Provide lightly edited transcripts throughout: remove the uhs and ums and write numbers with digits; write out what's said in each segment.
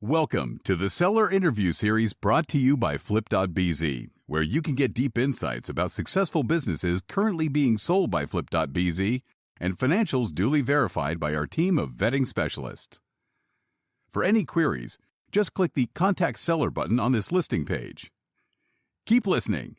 Welcome to the Seller Interview Series brought to you by Flip.bz, where you can get deep insights about successful businesses currently being sold by Flip.bz and financials duly verified by our team of vetting specialists. For any queries, just click the Contact Seller button on this listing page. Keep listening.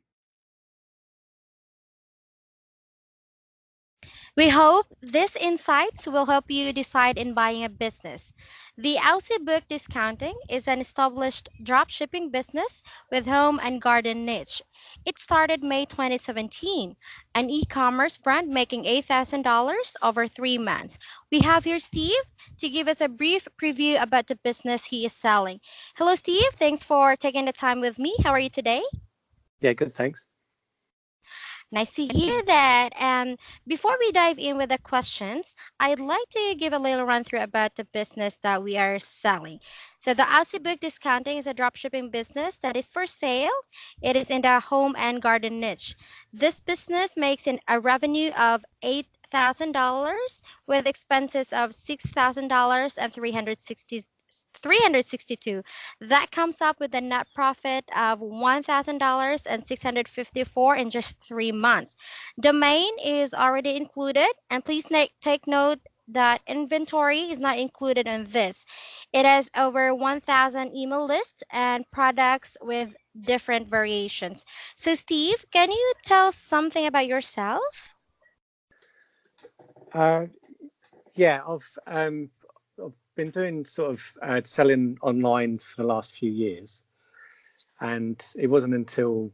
We hope these insights will help you decide in buying a business. The Aussie Book Discounting is an established dropshipping business with home and garden niche. It started May 2017, an e-commerce brand making $8,000 over 3 months. We have here Steve to give us a brief preview about the business he is selling. Hello, Steve. Thanks for taking the time with me. How are you today? Yeah, good, thanks. Nice to hear that. And before we dive in with the questions, I'd like to give a little run through about the business that we are selling. So the Aussie Book Discounting is a dropshipping business that is for sale. It is in the home and garden niche. This business makes a revenue of $8,000 with expenses of $6,000 and 362. That comes up with a net profit of $1,000 and 654 in just 3 months. Domain is already included, and please take note that inventory is not included in this. It has over 1,000 email lists and products with different variations. So, Steve, can you tell something about yourself? Yeah, I've been doing sort of selling online for the last few years, and it wasn't until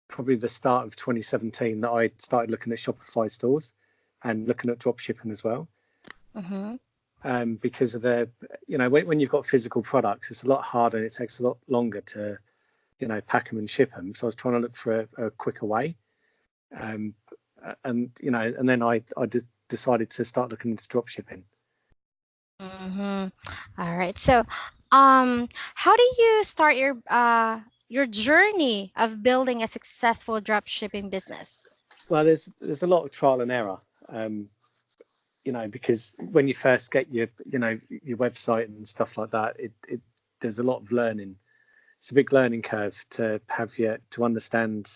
probably the start of 2017 that I started looking at Shopify stores and looking at drop shipping as well. Because of when you've got physical products, it's a lot harder and it takes a lot longer to, pack them and ship them. So I was trying to look for a quicker way. And then I decided to start looking into drop shipping. All right. So, how do you start your journey of building a successful drop shipping business? Well, there's a lot of trial and error, because when you first get your website and stuff like that, it there's a lot of learning. It's a big learning curve to understand,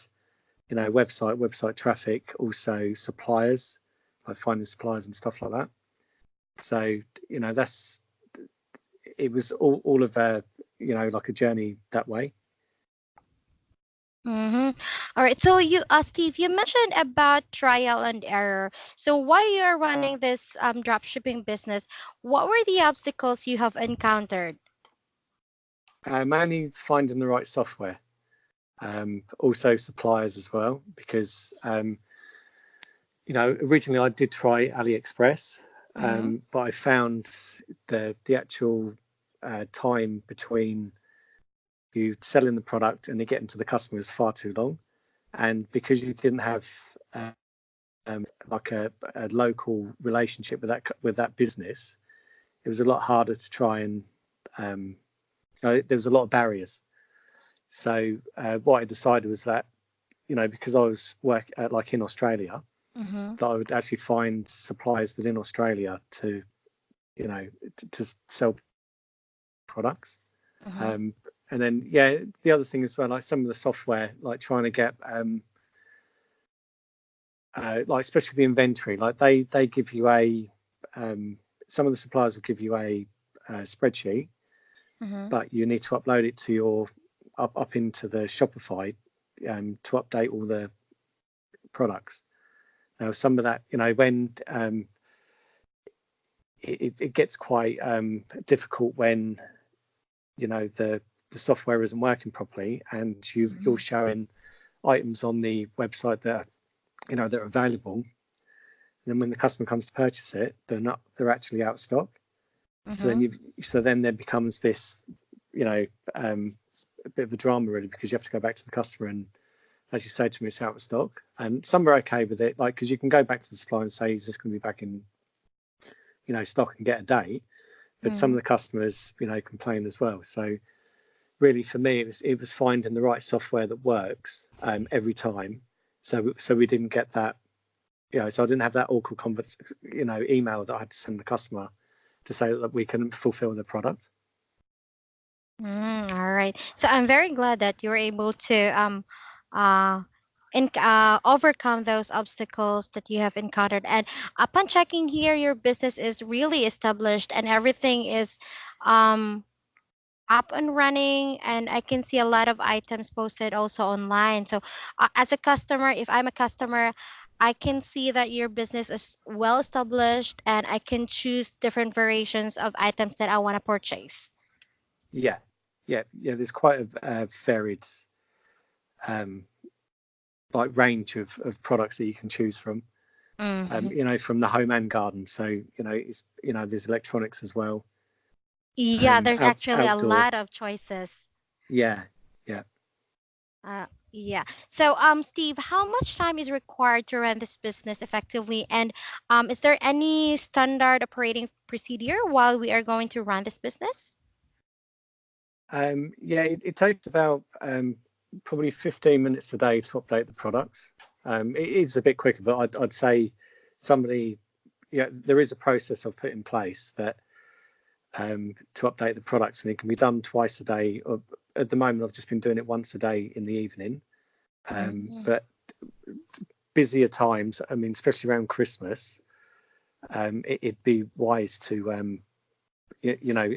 website traffic, also suppliers, like finding suppliers and stuff like that. So, it was all of like a journey that way. All right. So Steve, you mentioned about trial and error. So while you're running this drop shipping business, what were the obstacles you have encountered? Mainly finding the right software, also suppliers as well, because originally I did try AliExpress, but I found the actual time between you selling the product and it getting to the customer was far too long, and because you didn't have like a local relationship with that business, it was a lot harder to try and there was a lot of barriers. So what I decided was that, because I was in Australia, that I would actually find suppliers within Australia to sell products. And then, the other thing as well, like some of the software, like trying to get, especially the inventory, like they give you some of the suppliers will give you a spreadsheet, but you need to upload it to your up into the Shopify to update all the products. Now, some of that, when it gets quite difficult when the software isn't working properly, and you're showing items on the website that that are available, and then when the customer comes to purchase it, they're actually out of stock. So then there becomes this a bit of a drama, really, because you have to go back to the customer and, as you say to me, it's out of stock. And some are okay with it, like, because you can go back to the supplier and say, is this going to be back in stock, and get a date. But some of the customers complain as well. So really, for me, it was finding the right software that works every time. So we didn't get that, so I didn't have that awkward email that I had to send the customer to say that we can fulfill the product. All right. So I'm very glad that you were able to uh, overcome those obstacles that you have encountered. And upon checking here, your business is really established and everything is um, up and running. And I can see a lot of items posted also online. So as a customer, if I'm a customer, I can see that your business is well established and I can choose different variations of items that I want to purchase. Yeah, there's quite a varied um, like range of products that you can choose from. Mhm. From the home and garden. So it's there's electronics as well. Yeah, there's actually a Outdoor. lot of choices. Yeah, yeah. Uh, yeah. So, Steve, how much time is required to run this business effectively? And is there any standard operating procedure while we are going to run this business? Yeah, it takes about probably 15 minutes a day to update the products. It is a bit quicker, but I'd say somebody, there is a process I've put in place that to update the products, and it can be done twice a day. Or at the moment, I've just been doing it once a day in the evening. Mhm. But busier times, I mean, especially around Christmas, it'd be wise to you know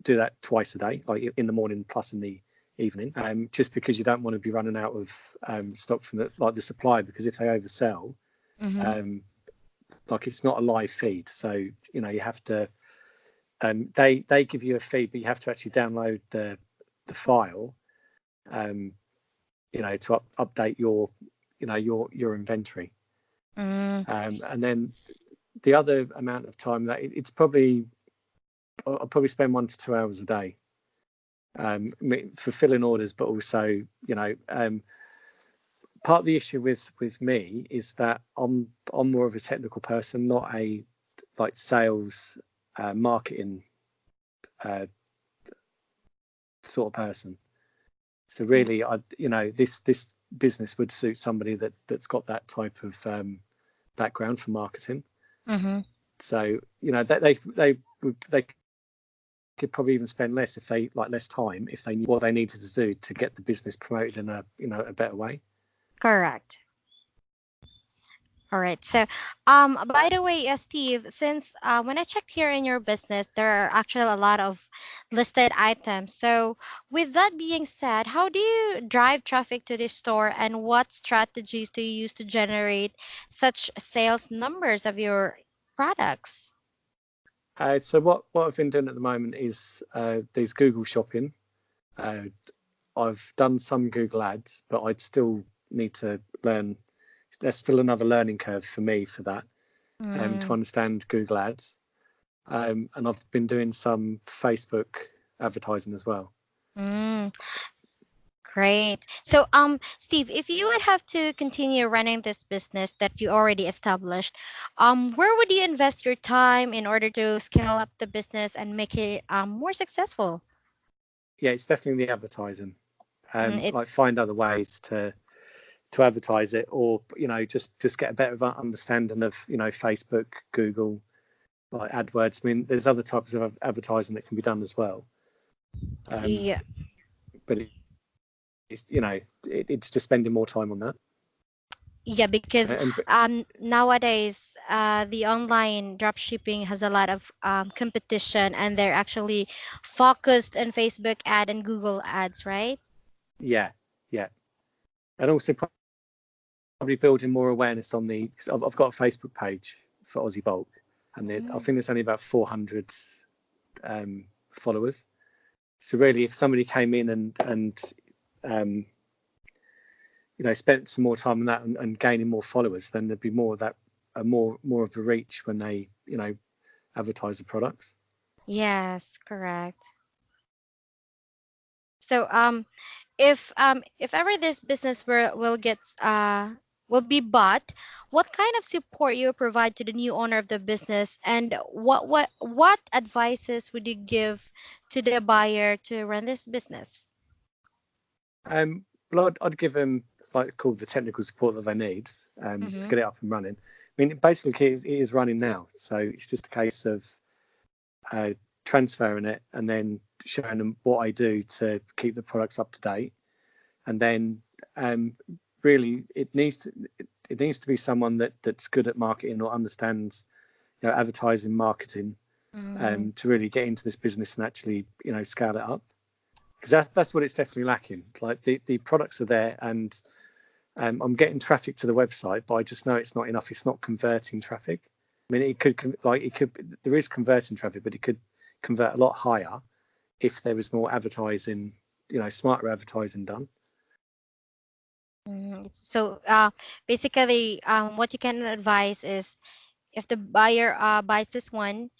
do that twice a day, like in the morning plus in the evening, just because you don't want to be running out of stock from the supply, because if they oversell, Mhm. um, like it's not a live feed, so you have to they give you a feed, but you have to actually download the file, um, to update your your inventory, Mm. and then the other amount of time that it's probably I'll probably spend 1 to 2 hours a day fulfilling orders, but also part of the issue with me is that I'm more of a technical person, not a like sales marketing uh, sort of person. So really, this business would suit somebody that's got that type of background for marketing. Mhm. So they could probably even spend less if they like less time if they knew what they needed to do to get the business promoted in a a better way. Correct. All right. So, by the way, Steve, since when I checked here in your business, there are actually a lot of listed items. So, with that being said, how do you drive traffic to the store, and what strategies do you use to generate such sales numbers of your products? So what I've been doing at the moment is there's Google Shopping. Uh, I've done some Google Ads, but I'd still need to learn. There's still another learning curve for me for that, to Mm, understand Google Ads. And I've been doing some Facebook advertising as well. mm. Great. So, Steve, if you would have to continue running this business that you already established, where would you invest your time in order to scale up the business and make it more successful? Yeah, it's definitely the advertising. Like It's find other ways to advertise it, or just get a better understanding of Facebook, Google, like AdWords. I mean, there's other types of advertising that can be done as well. Um, yeah, but it's it's just spending more time on that. yeah, because And nowadays the online drop shipping has a lot of competition, and they're actually focused on Facebook ad and Google ads, right? yeah, yeah, and also probably building more awareness on the. Cause I've got a Facebook page for Aussie Bulk, and I Mm. think there's only about 400 followers. So really, if somebody came in and um, spent some more time on that and gaining more followers, then there'd be more of that, more of the reach when they advertise the products. Yes, correct. So, if ever this business will get will be bought, what kind of support you provide to the new owner of the business, and what advices would you give to the buyer to run this business? Well, I'd give them like called the technical support that they need to Mm-hmm. get it up and running. mean, basically it is running now, so it's just a case of transferring it and then showing them what I do to keep the products up to date. And then really it needs to be someone that's good at marketing or understands, you know, advertising, marketing, to really get into this business and actually, you know, scale it up, because that's what it's definitely lacking. Like the products are there, and I'm getting traffic to the website, but I just know it's not enough. It's not converting traffic. I mean, there is converting traffic, but it could convert a lot higher if there was more advertising, you know, smarter advertising done. So basically, what you can advise is, if the buyer buys this one,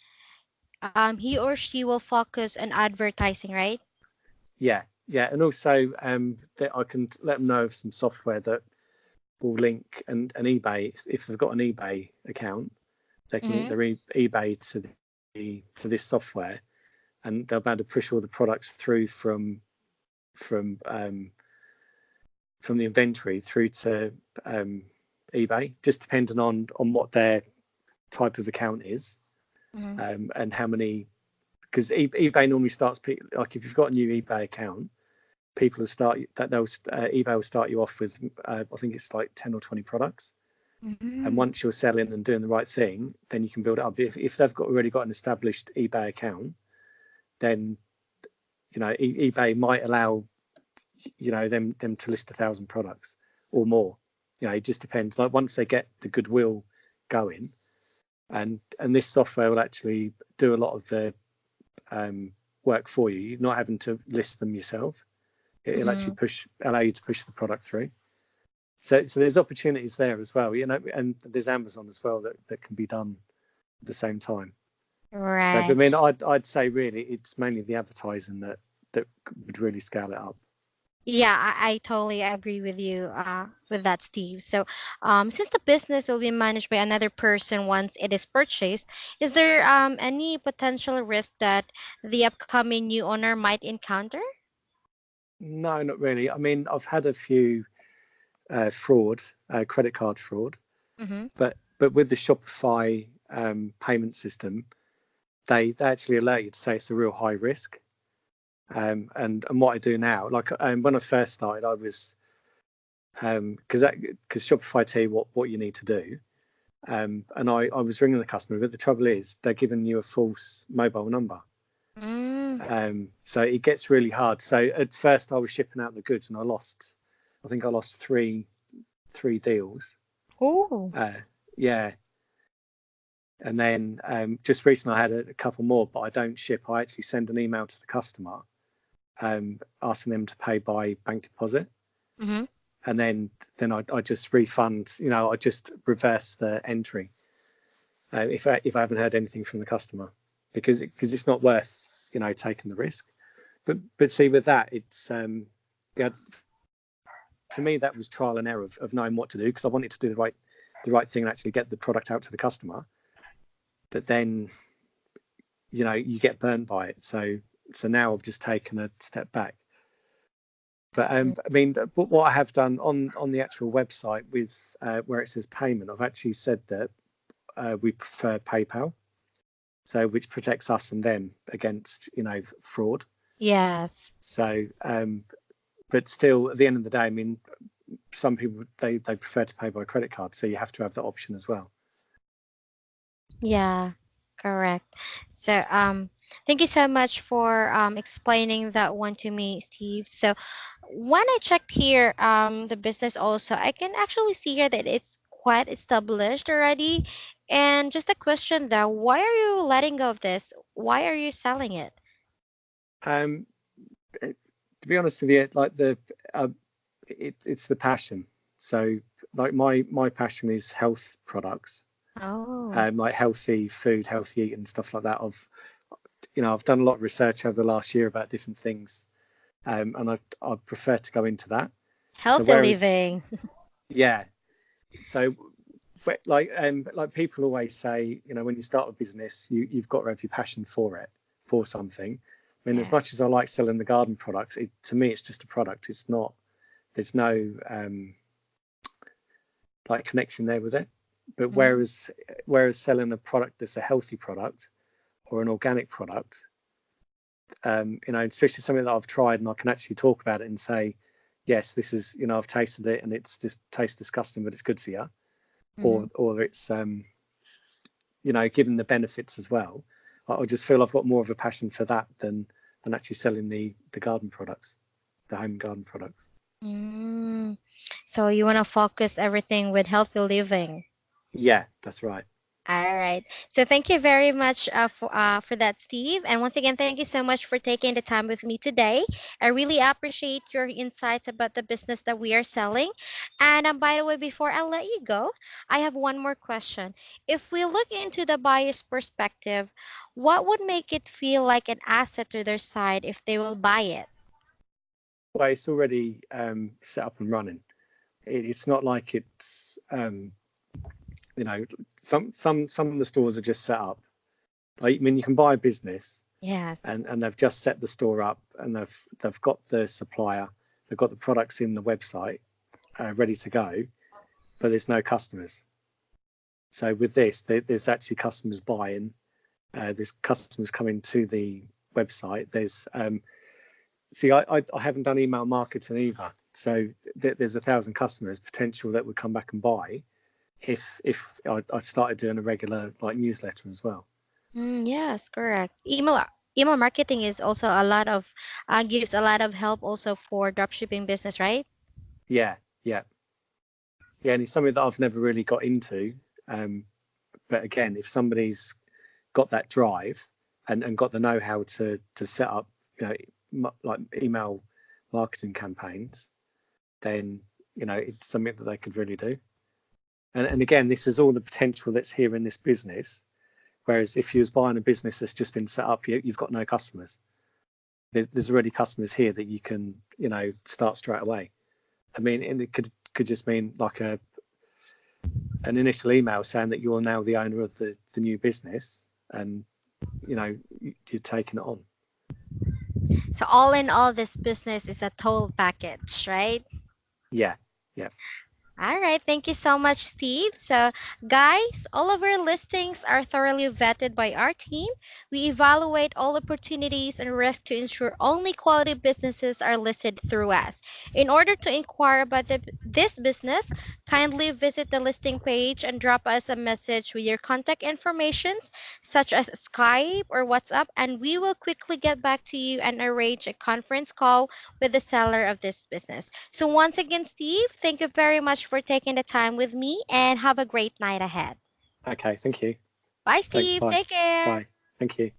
he or she will focus on advertising, right? Yeah, and also that I can let them know of some software that will link an eBay. If they've got an eBay account, they can link their eBay to this software, and they'll be able to push all the products through from the inventory through to eBay, just depending on what their type of account is, and how many. Because eBay normally starts, like if you've got a new eBay account, people will start that eBay will start you off with I think it's like 10 or 20 products, and once you're selling and doing the right thing, then you can build it up. If they've already got an established eBay account, then, you know, eBay might allow, you know, them to list 1,000 products or more. You know, it just depends. Like once they get the goodwill going, and this software will actually do a lot of the work for you. You're not having to list them yourself. It'll actually allow you to push the product through. So there's opportunities there as well, you know, and there's Amazon as well that can be done at the same time. Right. So, I mean, I'd say really it's mainly the advertising that would really scale it up. Yeah, I totally agree with you with that, Steve. So, since the business will be managed by another person once it is purchased, is there any potential risk that the upcoming new owner might encounter? No, not really. I mean, I've had a few credit card fraud, but with the Shopify payment system, they actually allow you to say it's a real high risk. And what I do now, like when I first started, I was because Shopify tell you what you need to do, and I was ringing the customer, but the trouble is they're giving you a false mobile number. So it gets really hard. So at first I was shipping out the goods, and I think I lost three deals. Oh. Yeah. And then just recently I had a couple more, but I don't ship. I actually send an email to the customer asking them to pay by bank deposit. And then I just refund, you know, I just reverse the entry if I haven't heard anything from the customer, because it's not worth, you know, taking the risk. But see, with that, it's yeah, for me that was trial and error of knowing what to do, because I wanted to do the right thing and actually get the product out to the customer. But then, you know, you get burnt by it. So now I've just taken a step back. But I mean, what I have done on the actual website with where it says payment, I've actually said that we prefer PayPal, so which protects us and them against, you know, fraud. Yes. So, but still, at the end of the day, I mean, some people they prefer to pay by credit card, so you have to have that option as well. Yeah, correct. So, thank you so much for explaining that one to me, Steve. So, when I checked here, the business also, I can actually see here that it's quite established already. And just a question though, why are you letting go of this? Why are you selling it? Um, to be honest with you, like it's the passion. So, like my passion is health products. Oh. Like healthy food, healthy eating, stuff like that. I've done a lot of research over the last year about different things, and I prefer to go into that. Healthy living. Yeah. So, like people always say, you know, when you start a business, you've got to have your passion for something. I mean, as much as I like selling the garden products, to me it's just a product. It's not. There's no like connection there with it. But Mm. whereas selling a product that's a healthy product or an organic product, especially something that I've tried and I can actually talk about it and say, yes, this is, I've tasted it and it's just tastes disgusting, but it's good for you, Mm. or it's, given the benefits as well. I just feel I've got more of a passion for that than actually selling the garden products, the home garden products. Mm. So you want to focus everything with healthy living. Yeah, that's right. All right. So thank you very much for that, Steve. And once again, thank you so much for taking the time with me today. I really appreciate your insights about the business that we are selling. And by the way, before I let you go, I have one more question. If we look into the buyer's perspective, what would make it feel like an asset to their side if they will buy it? Well, it's already set up and running. It's not like it's you know some of the stores are just set up. Like, I mean, you can buy a business Yes. and they've just set the store up and they've got the supplier, they've got the products in the website ready to go, but there's no customers. So with this, there's actually customers buying. There's customers coming to the website. There's see, I haven't done email marketing either. So there's 1,000 customers potential that would come back and buy if I started doing a regular like newsletter as well. Yes, correct. Email marketing is also a lot of gives a lot of help also for dropshipping business, right? Yeah, yeah, yeah, and it's something that I've never really got into. Um, but again, if somebody's got that drive and got the know-how to set up, like email marketing campaigns, then it's something that they could really do. And again, this is all the potential that's here in this business. Whereas if you was buying a business that's just been set up, you've got no customers. There's already customers here that you can start straight away. I mean, and it could just mean like an initial email saying that you're now the owner of the new business, and you're taking it on. So all in all, this business is a total package, right? Yeah, yeah. All right, thank you so much, Steve. So, guys, all of our listings are thoroughly vetted by our team. We evaluate all opportunities and risks to ensure only quality businesses are listed through us. In order to inquire about this business, kindly visit the listing page and drop us a message with your contact informations, such as Skype or WhatsApp, and we will quickly get back to you and arrange a conference call with the seller of this business. So, once again, Steve, thank you very much for taking the time with me and have a great night ahead. Okay, thank you. Bye, Thanks. Steve. Bye. Take care. Bye. Thank you.